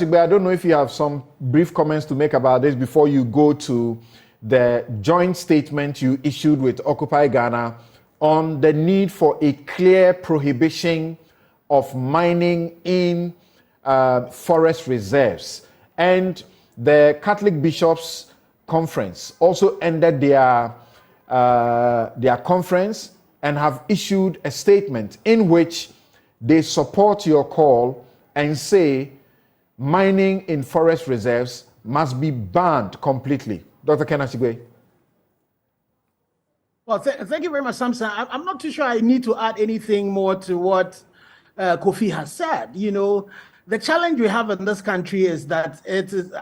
I don't know if you have some brief comments to make about this before you go to the joint statement you issued with Occupy Ghana on the need for a clear prohibition of mining in forest reserves. And the Catholic Bishops' Conference also ended their conference and have issued a statement in which they support your call and say mining in forest reserves must be banned completely. Dr. Kenneth Ashigbey. Well, thank you very much, Samson. I'm not too sure I need to add anything more to what Kofi has said. You know, the challenge we have in this country is that it is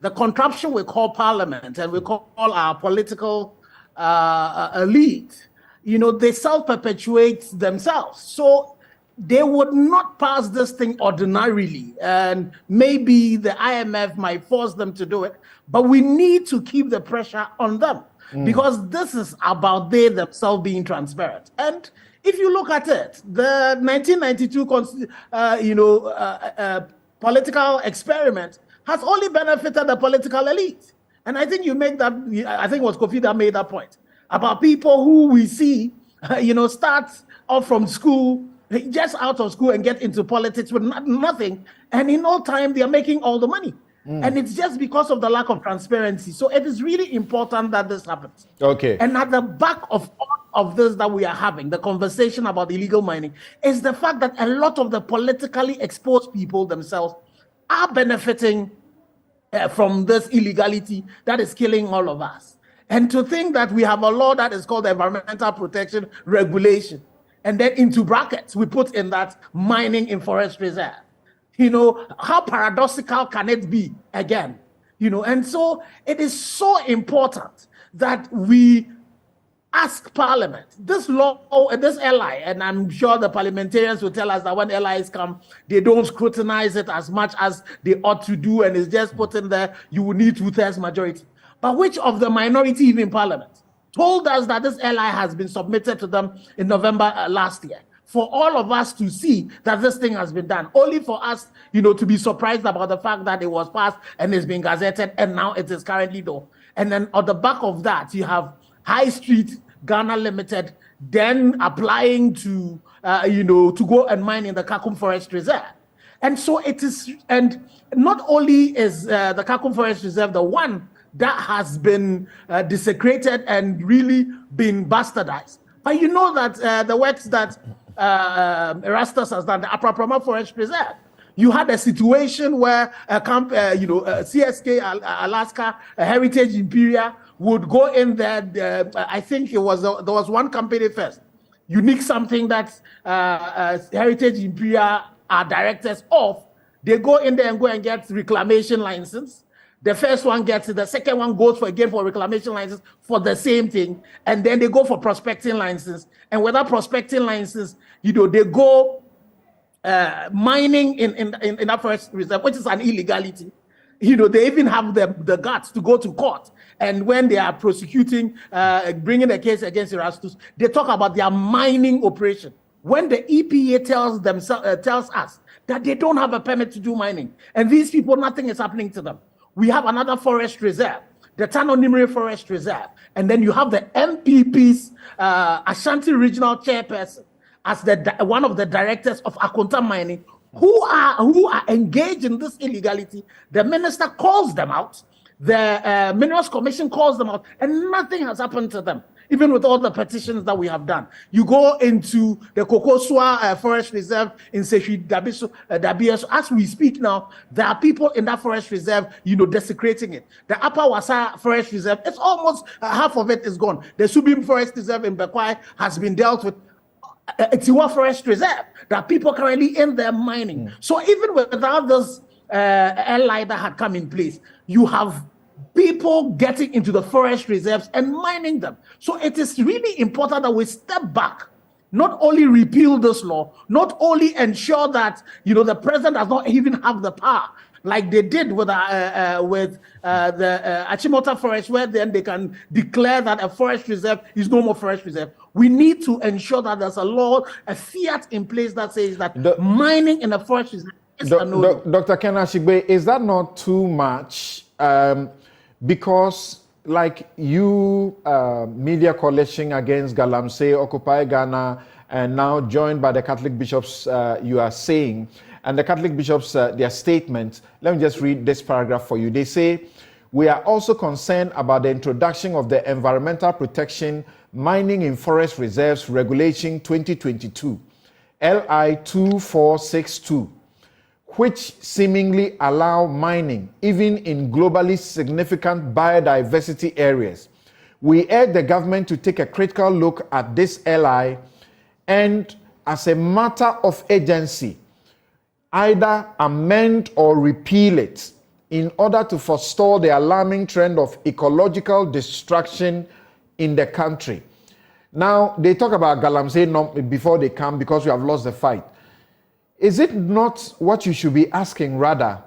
the contraption we call parliament and we call our political elite. You know, they self-perpetuate themselves. So they would not pass this thing ordinarily, and maybe the IMF might force them to do it, but we need to keep the pressure on them because this is about they themselves being transparent. And if you look at it, the 1992 political experiment has only benefited the political elite. And I think you make that, I think it was Kofi that made that point about people who we see, start off from school, just out of school and get into politics with nothing. And in no time, they are making all the money. And it's just because of the lack of transparency. So it is really important that this happens. Okay. And at the back of all of this that we are having, the conversation about illegal mining, is the fact that a lot of the politically exposed people themselves are benefiting from this illegality that is killing all of us. And to think that we have a law that is called the Environmental Protection Regulation, and then into brackets, we put in that mining in forest reserve. You know, how paradoxical can it be again? You know, and so it is so important that we ask Parliament, this law, this LI, and I'm sure the parliamentarians will tell us that when LIs come, they don't scrutinize it as much as they ought to do, and it's just put in there, you will need 2/3 majority. But which of the minority even in Parliament told us that this LI has been submitted to them in November last year, for all of us to see that this thing has been done, only for us, to be surprised about the fact that it was passed and it's been gazetted and now it is currently done. And then on the back of that, you have High Street Ghana Limited then applying to go and mine in the Kakum Forest Reserve. And so it is, and not only is the Kakum Forest Reserve the one that has been desecrated and really been bastardized, but you know that the works that Erastus has done, the Apraprama Forest Reserve, you had a situation where a camp, CSK Alaska, Heritage Imperial would go in there. I think there was one company first, Unique something that Heritage Imperial are directors of. They go in there and go and get reclamation license. The first one gets it, the second one goes for reclamation license for the same thing, and then they go for prospecting license. And with that prospecting license, they go mining in that forest reserve, which is an illegality. They even have the guts to go to court. And when they are prosecuting, bringing a case against Erastus, they talk about their mining operation. When the EPA tells us that they don't have a permit to do mining, and these people, nothing is happening to them. We have another forest reserve, the Tano Nimri Forest Reserve, and then you have the MPP's Ashanti Regional Chairperson as one of the directors of Akonta Mining, who are engaged in this illegality. The minister calls them out, the Minerals Commission calls them out, and nothing has happened to them, even with all the petitions that we have done. You go into the Kokosua Forest Reserve in Seshi Dabias. As we speak now, there are people in that forest reserve, desecrating it. The Upper Wasa Forest Reserve, it's almost half of it is gone. The Subim Forest Reserve in Bekwai has been dealt with. Tiwa Forest Reserve, there are people currently in there mining. So even without this LI that had come in place, you have people getting into the forest reserves and mining them. So it is really important that we step back, not only repeal this law, not only ensure that the president does not even have the power, like they did with the Achimota Forest, where then they can declare that a forest reserve is no more forest reserve. We need to ensure that there's a law, a fiat in place that says that mining in a forest reserve Dr. Kenneth Ashigbey, is that not too much? Because like you, Media Coalition Against Galamsey, Occupy Ghana, and now joined by the Catholic bishops, you are saying, and the Catholic bishops, their statement, let me just read this paragraph for you. They say, we are also concerned about the introduction of the Environmental Protection Mining in Forest Reserves Regulation 2022, LI 2462, which seemingly allow mining even in globally significant biodiversity areas. We urge the government to take a critical look at this LI and, as a matter of urgency, either amend or repeal it in order to forestall the alarming trend of ecological destruction in the country. Now, they talk about Galamsey before they come because we have lost the fight. Is it not what you should be asking, rather,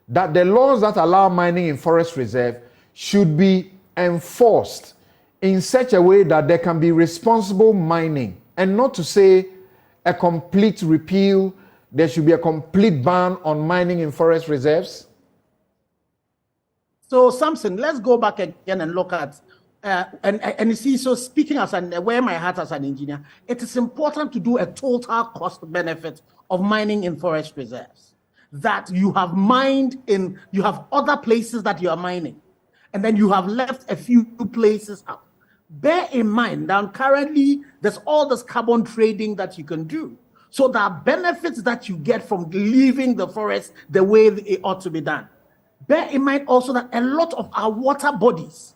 that the laws that allow mining in forest reserve should be enforced in such a way that there can be responsible mining, and not to say a complete repeal, there should be a complete ban on mining in forest reserves? So, Samson, let's go back again and look at, and you see, so speaking as wear my hat as an engineer, it is important to do a total cost benefit of mining in forest reserves. That you have mined in, you have other places that you are mining, and then you have left a few places out. Bear in mind that currently there's all this carbon trading that you can do. So there are benefits that you get from leaving the forest the way it ought to be done. Bear in mind also that a lot of our water bodies,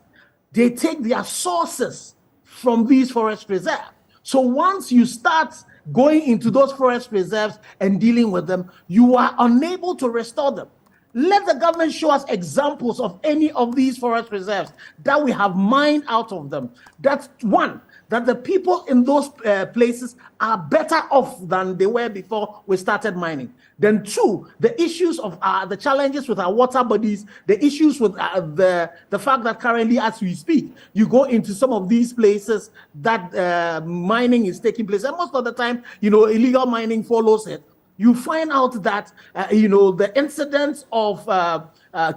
they take their sources from these forest reserves. So once you start going into those forest reserves and dealing with them, you are unable to restore them. Let the government show us examples of any of these forest reserves that we have mined out of them. That's one, that the people in those places are better off than they were before we started mining. Then two, the issues of the challenges with our water bodies, the issues with the fact that currently as we speak, you go into some of these places that mining is taking place. And most of the time, illegal mining follows it. You find out that, the incidence of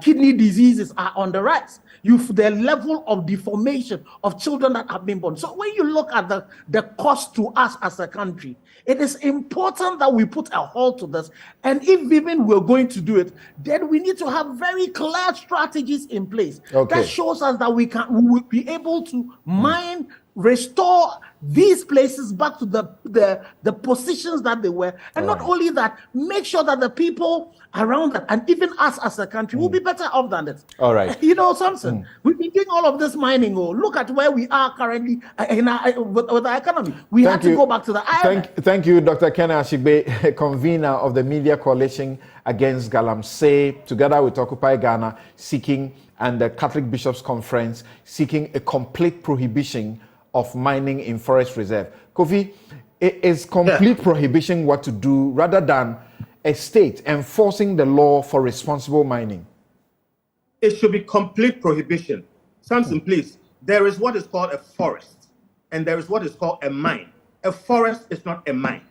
kidney diseases are on the rise. The level of deformation of children that have been born. So when you look at the cost to us as a country, it is important that we put a halt to this. And if even we're going to do it, then we need to have very clear strategies in place. Okay. That shows us that we will be able to mine, restore these places back to the positions that they were. And not only that, make sure that the people around that, and even us as a country, will be better off than it. All right. Samson, we've been doing all of this mining. Look at where we are currently with our economy. We have to go back to the island. Thank you, Dr. Kenneth Ashigbey, convener of the Media Coalition Against Galamsey, together with Occupy Ghana, and the Catholic Bishops' Conference, seeking a complete prohibition of mining in forest reserve. Kofi, is complete prohibition what to do rather than a state enforcing the law for responsible mining? It should be complete prohibition. Samson, please. There is what is called a forest, and there is what is called a mine. A forest is not a mine.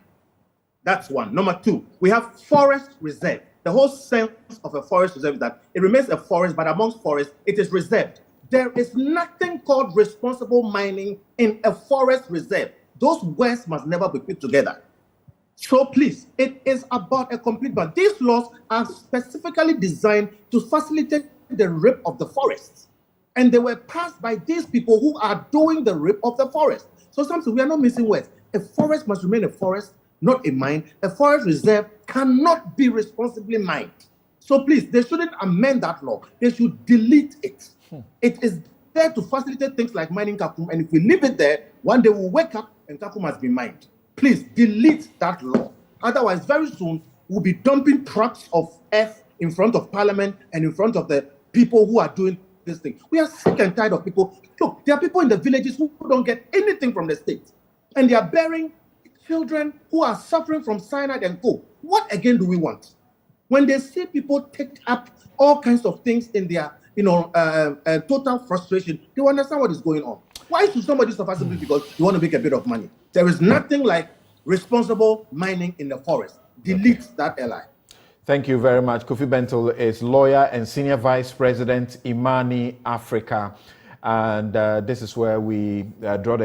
That's one. Number two, we have forest reserve. The whole sense of a forest reserve is that it remains a forest, but amongst forests, it is reserved. There is nothing called responsible mining in a forest reserve. Those words must never be put together. So please, it is about a complete ban. These laws are specifically designed to facilitate the rip of the forests. And they were passed by these people who are doing the rip of the forest. So something we are not missing words. A forest must remain a forest, not a mine. A forest reserve cannot be responsibly mined. So please, they shouldn't amend that law. They should delete it. It is there to facilitate things like mining Kakum, and if we leave it there, one day we'll wake up and Kakum has been mined. Please delete that law. Otherwise, very soon, we'll be dumping trucks of earth in front of Parliament and in front of the people who are doing this thing. We are sick and tired of people. Look, there are people in the villages who don't get anything from the state, and they are bearing children who are suffering from cyanide and co. What again do we want? When they see people take up all kinds of things in their total frustration, they will understand what is going on. Why should somebody suffer simply because you want to make a bit of money? There is nothing like responsible mining in the forest. Delete that LI. Thank you very much. Kofi Bentil is lawyer and senior vice president, Imani Africa. And this is where we draw the